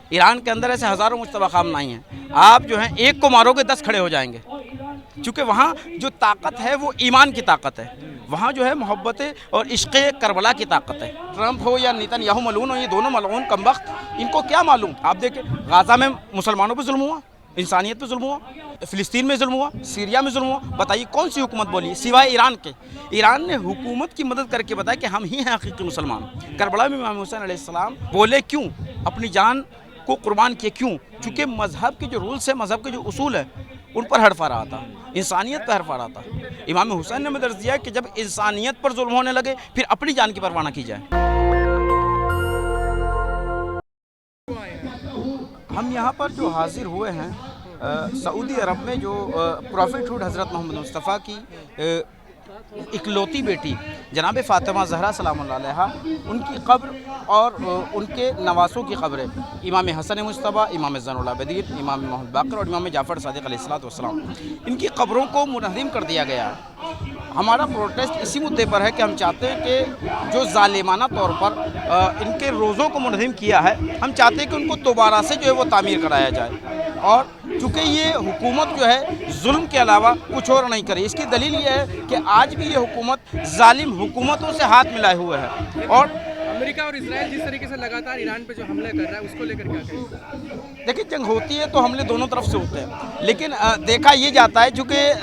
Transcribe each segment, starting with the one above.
ایران کے اندر ایسے ہزاروں مشتبہ خام نہیں ہیں، آپ جو ہیں ایک کو مارو گے 10 کھڑے ہو جائیں گے، چونکہ وہاں جو طاقت ہے وہ ایمان کی طاقت ہے، وہاں جو ہے محبت اور عشق کربلا کی طاقت ہے۔ ٹرمپ ہو یا نیتن یاہو ملعون ہو، یہ دونوں ملعون کمبخت، ان کو کیا معلوم؟ آپ دیکھیں غزہ میں مسلمانوں پہ ظلم ہوا، انسانیت پہ ظلم ہوا، فلسطین میں ظلم ہوا، سیریا میں ظلم ہوا، بتائیے کون سی حکومت بولی سوائے ایران کے؟ ایران نے حکومت کی مدد کر کے بتایا کہ ہم ہی ہیں حقیقی مسلمان۔ کربلا میں امام حسین علیہ السلام بولے کیوں؟ اپنی جان کو قربان کیے کیوں؟ چونکہ مذہب کے جو رولز ہیں، مذہب کے جو اصول ہیں، ان پر ہڑپ آ رہا تھا، انسانیت پر ہڑپ آ رہا تھا۔ امام حسین نے درج دیا کہ جب انسانیت پر ظلم ہونے لگے پھر اپنی جان کی پرواہ نہ کی جائے۔ ہم یہاں پر جو حاضر ہوئے ہیں سعودی عرب میں جو پروفٹ ہوڈ حضرت محمد مصطفیٰ کی اکلوتی بیٹی جناب فاطمہ زہرا سلام اللہ علیہا، ان کی قبر اور ان کے نواسوں کی قبریں امام حسن مجتبیٰ، امام زین العابدین، امام محمد باقر اور امام جعفر صادق علیہ السلام، ان کی قبروں کو منہدم کر دیا گیا ہے۔ ہمارا پروٹیسٹ اسی مدعے پر ہے کہ ہم چاہتے ہیں کہ جو ظالمانہ طور پر ان کے روزوں کو منہدم کیا ہے، ہم چاہتے ہیں کہ ان کو دوبارہ سے جو ہے وہ تعمیر کرایا جائے، اور چونکہ یہ حکومت جو ہے ظلم کے علاوہ کچھ اور نہیں کری۔ اس کی دلیل یہ ہے کہ آج بھی یہ حکومت ظالم حکومتوں سے ہاتھ ملائے ہوئے ہے۔ اور امریکہ اور اسرائیل جس طریقے سے لگاتار ایران پہ جو حملے کر رہا ہے، اس کو لے کر کیا کہیں؟ دیکھیں جنگ ہوتی ہے تو حملے دونوں طرف سے ہوتے ہیں، لیکن دیکھا یہ جاتا ہے چونکہ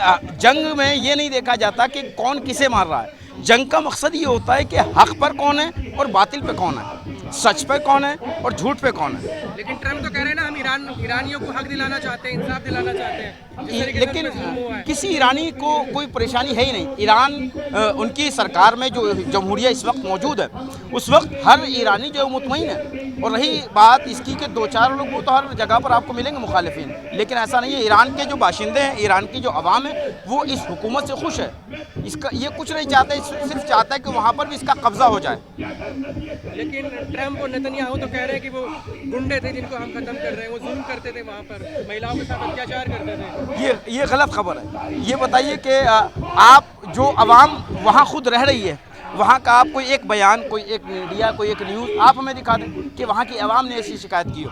جنگ میں یہ نہیں دیکھا جاتا کہ کون کسے مار رہا ہے۔ جنگ کا مقصد یہ ہوتا ہے کہ حق پر کون ہے اور باطل پہ کون ہے، سچ پہ کون ہے اور جھوٹ پہ کون ہے۔ لیکن ٹرمپ تو کہہ رہے ہیں نا، ہم ایرانیوں کو حق دلانا چاہتے ہیں، انصاف دلانا چاہتے ہیں، جس طریقے سے لیکن ان پہ ظلم ہوا ہے۔ کسی ایرانی کو کوئی پریشانی ہے ہی نہیں۔ ایران ان کی سرکار میں جو جمہوریہ اس وقت موجود ہے، اس وقت ہر ایرانی جو ہے مطمئن ہے۔ اور رہی بات اس کی کہ دو چار لوگ وہ تو ہر جگہ پر آپ کو ملیں گے مخالفین، لیکن ایسا نہیں ہے۔ ایران کے جو باشندے ہیں، ایران کی جو عوام ہے، وہ اس حکومت سے خوش ہے۔ اس کا یہ کچھ نہیں چاہتا، صرف چاہتا ہے کہ وہاں پر بھی اس کا قبضہ ہو جائے۔ لیکن ٹرمپ اور نیتنیاہو تو کہہ رہے ہیں کہ وہ گنڈے تھے جن کو ہم ختم کر رہے ہیں، وہ ظلم کرتے تھے، وہاں پر مہیلاؤں کے ساتھ اتیاچار کرتے تھے۔ یہ غلط خبر ہے۔ یہ بتائیے کہ آپ جو عوام وہاں خود رہ رہی ہے، وہاں کا آپ کوئی ایک بیان، کوئی ایک میڈیا، کوئی ایک نیوز آپ ہمیں دکھا دیں کہ وہاں کی عوام نے ایسی شکایت کی ہو۔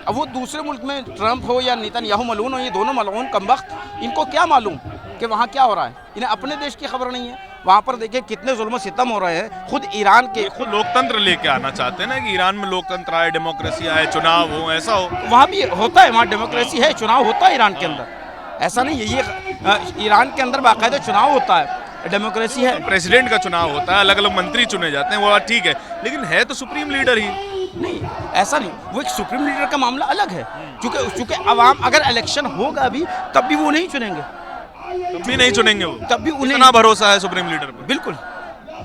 اب وہ دوسرے ملک میں ٹرمپ ہو یا نیتن یاہو ملعون ہو، یہ دونوں ملعون کمبخت، ان کو کیا معلوم کہ وہاں کیا ہو رہا ہے؟ انہیں اپنے دیش کی خبر نہیں ہے۔ وہاں پر دیکھیں کتنے ظلم و ستم ہو رہے ہیں، خود ایران کے خود لوکتنتر لے کے آنا چاہتے ہیں نا کہ ایران میں لوکتنتر آئے، ڈیموکریسی آئے، چناؤ ہو، ایسا ہو۔ وہاں بھی ہوتا ہے، وہاں ڈیموکریسی ہے، چناؤ ہوتا ہے ایران کے اندر، ایسا نہیں ہے۔ یہ ایران کے اندر باقاعدہ چناؤ ہوتا ہے، ڈیموکریسی ہے۔ پریزیڈنٹ کا چناؤ ہوتا ہے، الگ الگ منتری چنے جاتے ہیں، وہ بات ٹھیک ہے، لیکن ہے تو سپریم لیڈر ہی۔ نہیں، ایسا نہیں، وہ ایک سپریم لیڈر کا معاملہ الگ ہے، چونکہ عوام اگر الیکشن ہوگا بھی تب بھی وہ نہیں چنیں گے، تب بھی نہیں چنیں گے وہ، تب بھی انہیں اتنا بھروسہ ہے سپریم لیڈر پہ۔ بالکل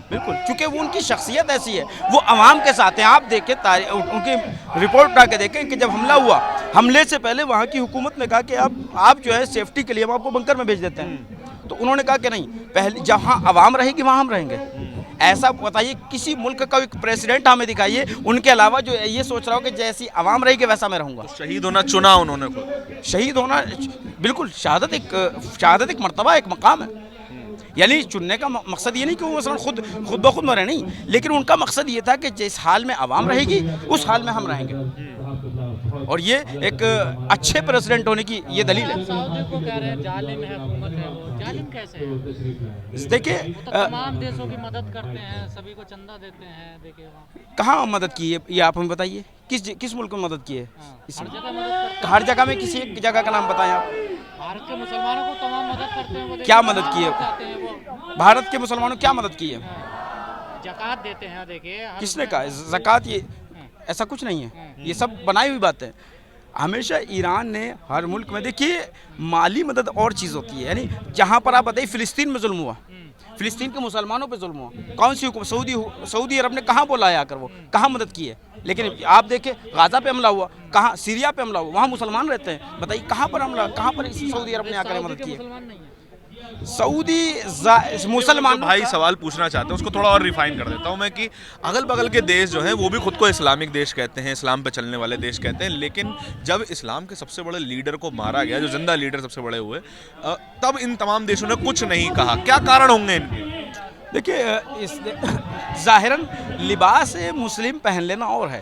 بالکل، چونکہ وہ ان کی شخصیت ایسی ہے، وہ عوام کے ساتھ ہیں۔ آپ دیکھیں ان کی رپورٹ اٹھا کے دیکھیں کہ جب حملہ ہوا، حملے سے پہلے وہاں کی حکومت نے کہا کہ آپ جو ہے سیفٹی کے لیے ہم آپ کو بنکر میں بھیج دیتے ہیں، تو انہوں نے کہا کہ نہیں، پہلے جہاں عوام رہے گی وہاں ہم رہیں گے۔ ایسا بتائیے کسی ملک کا ایک پریزیڈنٹ ہمیں دکھائیے ان کے علاوہ جو یہ سوچ رہا ہو کہ جیسی عوام رہے گی ویسا میں رہوں گا۔ شہید ہونا چنا انہوں نے خود۔ شہید ہونا بالکل، شہادت ایک مرتبہ، ایک مقام ہے۔ یعنی چننے کا مقصد یہ نہیں کہ وہ مثلا خود بخود مرے، نہیں، لیکن ان کا مقصد یہ تھا کہ جس حال میں عوام رہے گی اس حال میں ہم رہیں گے، اور یہ ایک اچھے پریزیڈنٹ ہونے کی یہ دلیل ہے۔ سعودی کو کہہ رہے ہیں ظالم ہے حکومت ہے، وہ ظالم کیسے ہے؟ دیکھیں وہ تو تمام دیشوں کی مدد کرتے ہیں، سبھی کو چندہ دیتے ہیں، دیکھیں وہاں کہاں مدد کی ہے یہ آپ ہمیں بتائیے، کس ملک میں مدد کی ہے؟ ہر جگہ مدد کرتے ہیں۔ ہر جگہ میں کسی ایک جگہ کا نام بتائیں آپ۔ بھارت کے مسلمانوں کو تمام مدد کرتے ہیں، وہ کیا مدد کی ہے؟ جاتے ہیں، وہ بھارت کے مسلمانوں کیا مدد کی ہے؟ زکوٰۃ دیتے ہیں، دیکھیے کس نے کہا زکوٰۃ؟ یہ ایسا کچھ نہیں ہے، یہ سب بنائی ہوئی باتیں۔ ہمیشہ ایران نے ہر ملک میں، دیکھیے مالی مدد اور چیز ہوتی ہے، یعنی جہاں پر آپ بتائیے فلسطین میں ظلم ہوا، فلسطین کے مسلمانوں پہ ظلم ہوا، کون سی حکومت؟ سعودی عرب نے کہاں بلایا آ کر، وہ کہاں مدد کی ہے؟ لیکن آپ دیکھیں غزہ پہ حملہ ہوا، کہاں سیریا پہ حملہ ہوا، وہاں مسلمان رہتے ہیں، بتائیے کہاں پر حملہ، کہاں پر سعودی عرب نے آ کر مدد کی ہے؟ مسلمان نہیں ہیں۔ سعودی مسلمان بھائی سوال پوچھنا چاہتے ہیں، اس کو تھوڑا اور ریفائن کر دیتا ہوں میں کہ اگل بغل کے دیش جو ہیں وہ بھی خود کو اسلامک دیش کہتے ہیں، اسلام پہ چلنے والے دیش کہتے ہیں، لیکن جب اسلام کے سب سے بڑے لیڈر کو مارا گیا، جو زندہ لیڈر سب سے بڑے ہوئے، تب ان تمام دیشوں نے کچھ نہیں کہا۔ کیا کارن ہوں گے ان کے؟ دیکھیے ظاہراً لباس مسلم پہن لینا اور ہے،